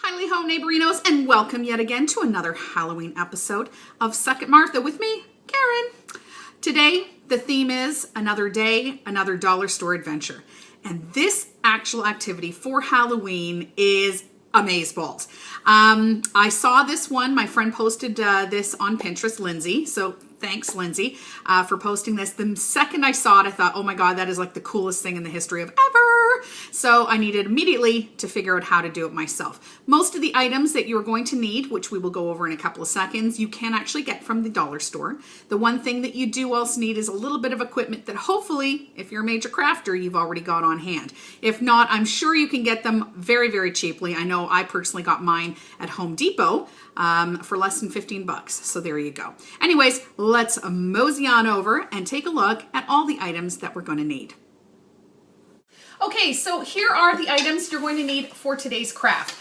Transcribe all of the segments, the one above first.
Hi, ho, neighborinos, and welcome yet again to another Halloween episode of Suck It Martha with me, Karen. Today, the theme is another day, another dollar store adventure. And this actual activity for Halloween is amazeballs. I saw this one. My friend posted this on Pinterest, Lindsay. So thanks, Lindsay, for posting this. The second I saw it, I thought, oh my God, that is like the coolest thing in the history of ever. So I needed immediately to figure out how to do it myself. Most of the items that you're going to need, which we will go over in a couple of seconds, you can actually get from the dollar store. The one thing that you do also need is a little bit of equipment that hopefully, if you're a major crafter, you've already got on hand. If not, I'm sure you can get them very, very cheaply. I know I personally got mine at Home Depot for less than 15 bucks. So there you go. Anyways, let's mosey on over and take a look at all the items that we're going to need. Okay, so here are the items you're going to need for today's craft.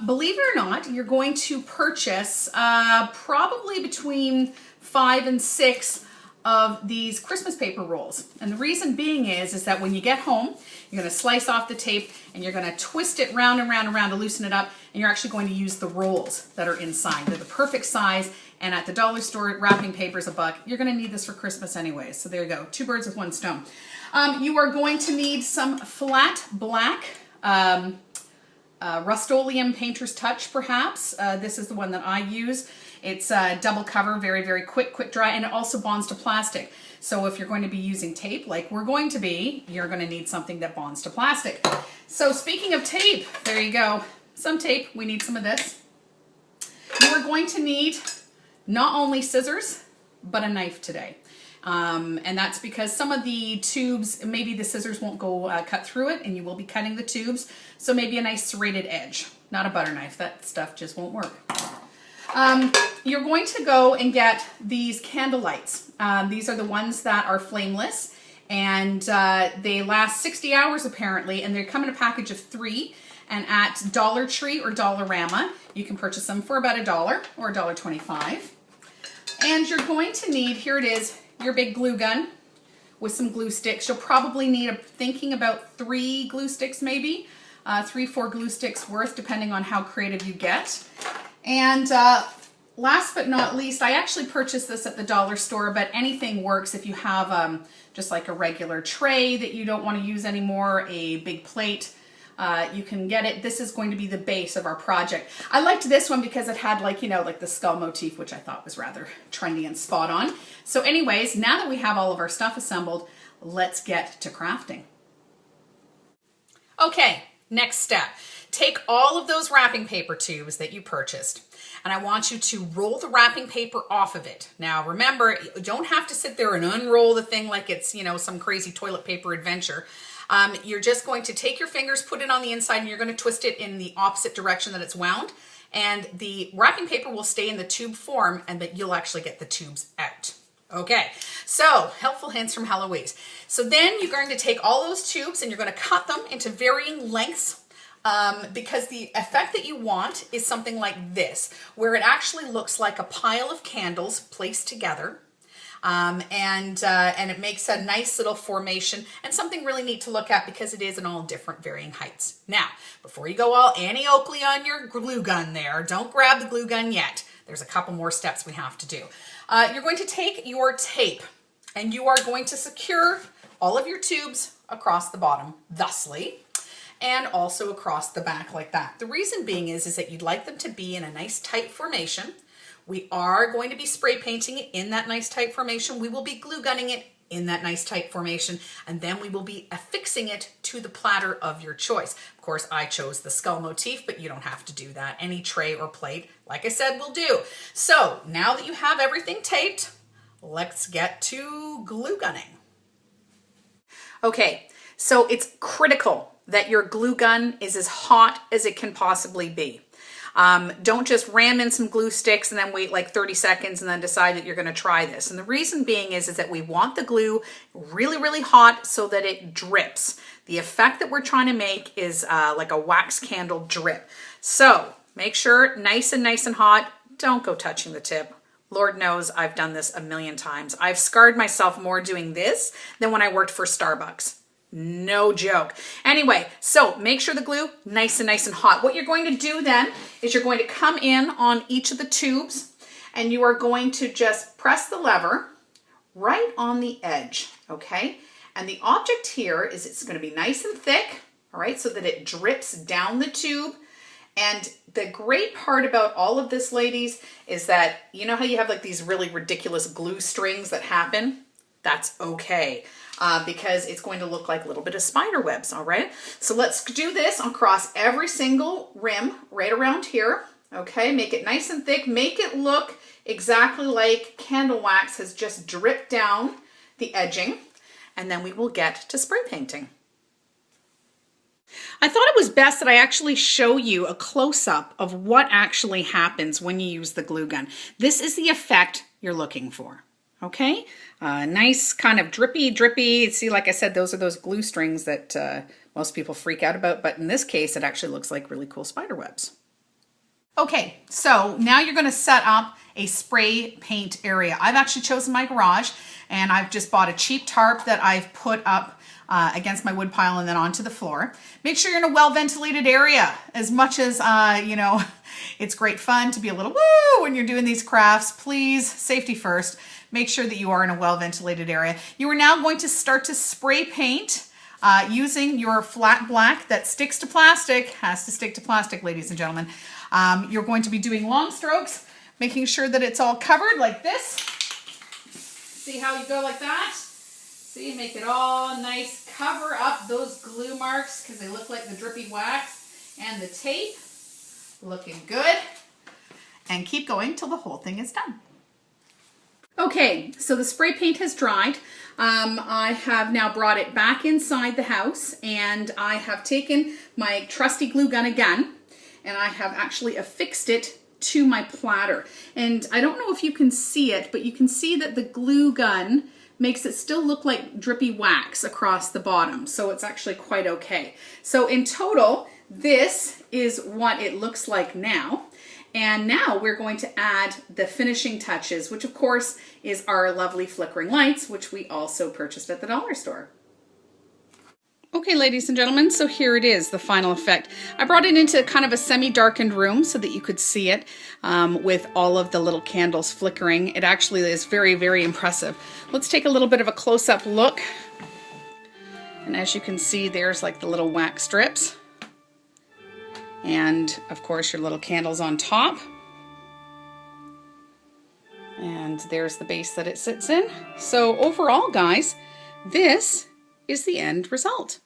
Believe it or not, you're going to purchase probably between 5 and 6 of these Christmas paper rolls. And the reason being is that when you get home, you're going to slice off the tape and you're going to twist it round and round and round to loosen it up, and you're actually going to use the rolls that are inside. They're the perfect size, and at the dollar store, wrapping paper is $1. You're going to need this for Christmas anyways. So there you go, 2 birds with 1 stone. You are going to need some flat black Rust-Oleum Painter's Touch, perhaps. This is the one that I use. It's double cover, very, very quick dry, and it also bonds to plastic. So if you're going to be using tape like we're going to be, you're going to need something that bonds to plastic. So speaking of tape, there you go. Some tape, we need some of this. You are going to need not only scissors, but a knife today. And that's because some of the tubes, maybe the scissors won't go cut through it, and you will be cutting the tubes. So maybe a nice serrated edge, not a butter knife. That stuff just won't work. You're going to go and get these candle lights. These are the ones that are flameless, and they last 60 hours apparently, and they come in a package of 3. And at Dollar Tree or Dollarama, you can purchase them for about $1 or $1.25. And you're going to need, here it is, your big glue gun with some glue sticks. You'll probably need, thinking about 3 glue sticks maybe, 3-4 glue sticks worth, depending on how creative you get. And last but not least, I actually purchased this at the dollar store, but anything works if you have just like a regular tray that you don't want to use anymore, a big plate. You can get it. This is going to be the base of our project. I liked this one because it had like, you know, like the skull motif, which I thought was rather trendy and spot on. So anyways, now that we have all of our stuff assembled, let's get to crafting. Okay, next step. Take all of those wrapping paper tubes that you purchased, and I want you to roll the wrapping paper off of it. Now remember, you don't have to sit there and unroll the thing like it's, you know, some crazy toilet paper adventure. You're just going to take your fingers, put it on the inside, and you're going to twist it in the opposite direction that it's wound. And the wrapping paper will stay in the tube form, and that you'll actually get the tubes out. Okay, so helpful hints from Heloise. So then you're going to take all those tubes and you're going to cut them into varying lengths, because the effect that you want is something like this, where it actually looks like a pile of candles placed together. And it makes a nice little formation and something really neat to look at because it is in all different varying heights. Now, before you go all Annie Oakley on your glue gun there, don't grab the glue gun yet. There's a couple more steps we have to do. You're going to take your tape and you are going to secure all of your tubes across the bottom, thusly, and also across the back like that. The reason being is that you'd like them to be in a nice tight formation. We are going to be spray painting it in that nice tight formation. We will be glue gunning it in that nice tight formation, and then we will be affixing it to the platter of your choice. Of course, I chose the skull motif, but you don't have to do that. Any tray or plate, like I said, will do. So now that you have everything taped, let's get to glue gunning. Okay, so it's critical that your glue gun is as hot as it can possibly be. Don't just ram in some glue sticks and then wait like 30 seconds and then decide that you're going to try this. And the reason being is that we want the glue really, really hot so that it drips. The effect that we're trying to make is like a wax candle drip. So make sure nice and hot. Don't go touching the tip. Lord knows I've done this a million times. I've scarred myself more doing this than when I worked for Starbucks. No joke. Anyway, so make sure the glue nice and hot. What you're going to do then is you're going to come in on each of the tubes and you are going to just press the lever right on the edge, okay? And the object here is it's going to be nice and thick, all right, so that it drips down the tube. And the great part about all of this, ladies, is that you know how you have like these really ridiculous glue strings that happen? That's okay. Because it's going to look like a little bit of spider webs, all right? So let's do this across every single rim right around here, okay? Make it nice and thick. Make it look exactly like candle wax has just dripped down the edging, and then we will get to spray painting. I thought it was best that I actually show you a close-up of what actually happens when you use the glue gun. This is the effect you're looking for. Okay, nice kind of drippy. See, like I said, those are those glue strings that most people freak out about, but in this case, it actually looks like really cool spider webs. Okay, so now you're gonna set up a spray paint area. I've actually chosen my garage, and I've just bought a cheap tarp that I've put up against my wood pile and then onto the floor. Make sure you're in a well-ventilated area. As much as, you know, it's great fun to be a little woo when you're doing these crafts, please, safety first. Make sure that you are in a well-ventilated area. You are now going to start to spray paint using your flat black that sticks to plastic. Has to stick to plastic, ladies and gentlemen. You're going to be doing long strokes, making sure that it's all covered like this. See how you go like that? See, make it all nice. Cover up those glue marks because they look like the drippy wax and the tape. Looking good. And keep going till the whole thing is done. Okay, so the spray paint has dried. I have now brought it back inside the house, and I have taken my trusty glue gun again, and I have actually affixed it to my platter. And I don't know if you can see it, but you can see that the glue gun makes it still look like drippy wax across the bottom. So it's actually quite okay. So in total, this is what it looks like now. And now we're going to add the finishing touches, which of course is our lovely flickering lights, which we also purchased at the dollar store. Okay, ladies and gentlemen, so here it is, the final effect. I brought it into kind of a semi-darkened room so that you could see it with all of the little candles flickering. It actually is very impressive. Let's take a little bit of a close-up look. And as you can see, there's like the little wax strips. And of course your little candles on top. And there's the base that it sits in. So overall, guys, this is the end result.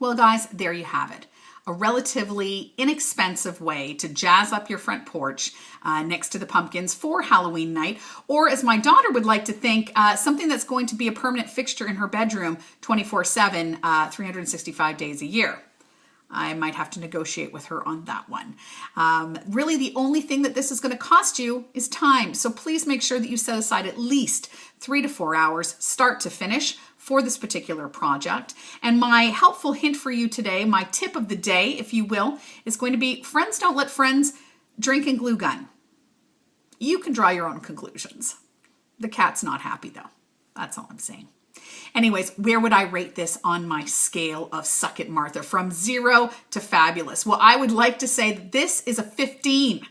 Well, guys, there you have it. A relatively inexpensive way to jazz up your front porch next to the pumpkins for Halloween night, or as my daughter would like to think, something that's going to be a permanent fixture in her bedroom 24/7, 365 days a year. I might have to negotiate with her on that one. Really, the only thing that this is going to cost you is time. So please make sure that you set aside at least 3 to 4 hours, start to finish, for this particular project. And my helpful hint for you today, my tip of the day, if you will, is going to be friends don't let friends drink and glue gun. You can draw your own conclusions. The cat's not happy though. That's all I'm saying. Anyways, where would I rate this on my scale of Suck It, Martha? From 0 to fabulous. Well, I would like to say that this is a 15.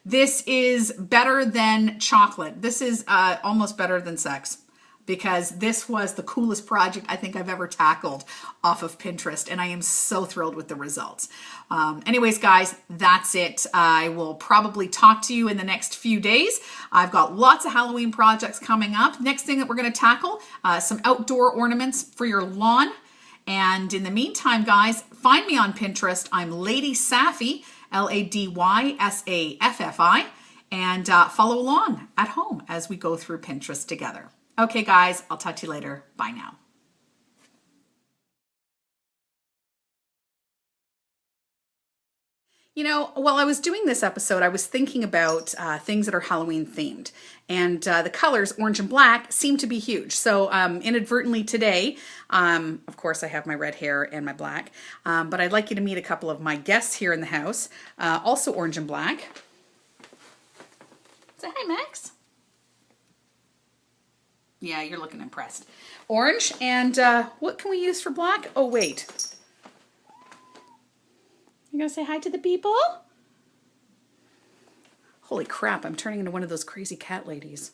This is better than chocolate. This is almost better than sex, because this was the coolest project I think I've ever tackled off of Pinterest, and I am so thrilled with the results. Anyways, guys, that's it. I will probably talk to you in the next few days. I've got lots of Halloween projects coming up. Next thing that we're going to tackle, some outdoor ornaments for your lawn. And in the meantime, guys, find me on Pinterest. I'm Lady Saffy, LadySaffi, and follow along at home as we go through Pinterest together. Okay, guys, I'll talk to you later. Bye now. You know, while I was doing this episode, I was thinking about things that are Halloween themed. And the colors, orange and black, seem to be huge. So inadvertently today, of course, I have my red hair and my black. But I'd like you to meet a couple of my guests here in the house, also orange and black. Say hi, Max. Yeah, you're looking impressed. Orange, and what can we use for black? Oh, wait. You gonna say hi to the people? Holy crap, I'm turning into one of those crazy cat ladies.